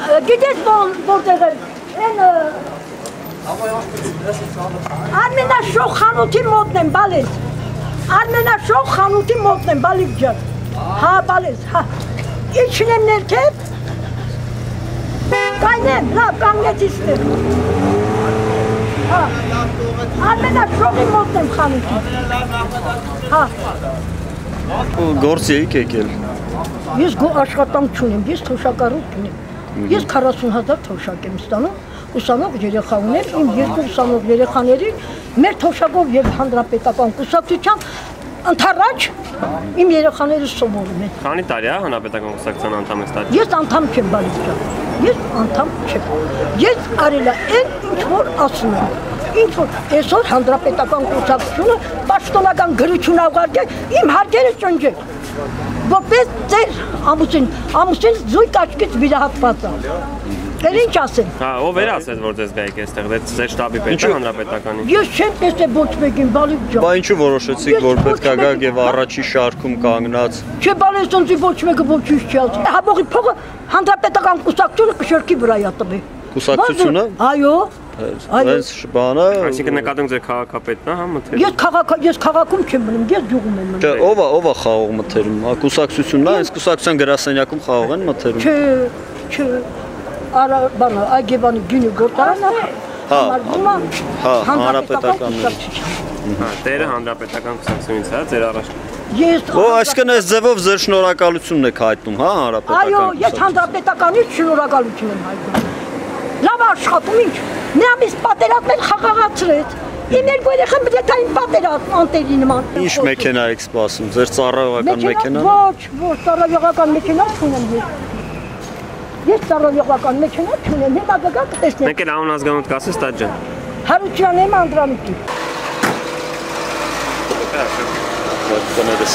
Գիտես որտեղ է, Արմենաշող խանութի մոտն եմ, բալես, Արմենաշող խանութի մոտն եմ, բալիկ ջան, հա բալես, հա, իջնեմ ներքև, կայնեմ, լավ կանգնեցի ստեղ, հա, Արմենաշողի մոտն եմ խանութի, հա, Գործի էիք եկել։ Ես աշխատանք չունեմ, ես թոշակառույց չունեմ, ես 40,000 թոշակ եմ ստանում, ուսանող երեխա ունեմ, իմ երկու ուսանող երեխաների մեր թոշակով և հանրապետական կուսակցության ընդառաջ իմ երեխաները սովորում են։ Քանի տարի է հանրապետական կուսակցության անդամ եք ստացել։ Ես անդամ չեմ բալիկ ջան, ես անդամ չեմ։ Ես արել եմ ինչ որ ասում եմ, ինչ որ այսօր հանրապետական կուսակցությունը պաշտոնական գրություն ուղարկել, իմ հարկերը ճնջել։ Որպես ձեր ամուսին զույգ աչքից վիրահատված է։ Էլ ինչ ասեմ։ Հա, ով էր ասել, որ ձեզ գայիք այստեղ, ձեր շտաբի պետը հանրապետականի։ Ես չեմ տեսել ոչ մեկին, բալիկ ջան։ Բա ինչու որոշեցիք, որ պետք է գաք եւ առաջի շարքում կանգնած։ Չէ, բալես ոնցի ոչ մեկը ոչինչ չի ասել։ Հաբողի փողը հանրապետական կուսակցությունը կշերքի վրա է տվել։ Կուսակցությունը։ Այո։ Այս բանը։ Այսինքն նկատում ձեր քաղաքապետն է, հա, մթերում։ Ես քաղաքում չեմ մնում, ես գյուղում եմ մնում։ Չէ, ով է խաղող մթերում։ Հա, կուսակցությունն է, այս կուսակցության գրասենյակում խաղող են մթերում։ Չէ։ Արա բանը, Այգեբանի գինի գործարանը համարվում է հանրապետական Հա, տերը հանրապետական կուսակցությունից է, ձեր առաջ։ Այսինքն այս ձևով ձեր շնորհակալությունն եք հայտնում, հա, հանրապետական։ Այո, ես հանրապետականից շնորհակալություն եմ հայտնում։ Լավ աշխատում ինչ, նրանից պատերազմել խաղաղացրեց։ Իմ երկու երեխան պետք է պատերազմ անտերի նման։ Ինչ մեքենա եք սպասում, ձեր ծառայողական մեքենա։ Ոչ, ծառայողական մեքենա չունեմ ես։ Ես ծառայողական մեքենա չունեմ, հիմա գա կտեսնեք։ Մենք էլ անազգանոտ կասես տաճ ջան։ Հարության եմ Անդրանիկի։ Կներես։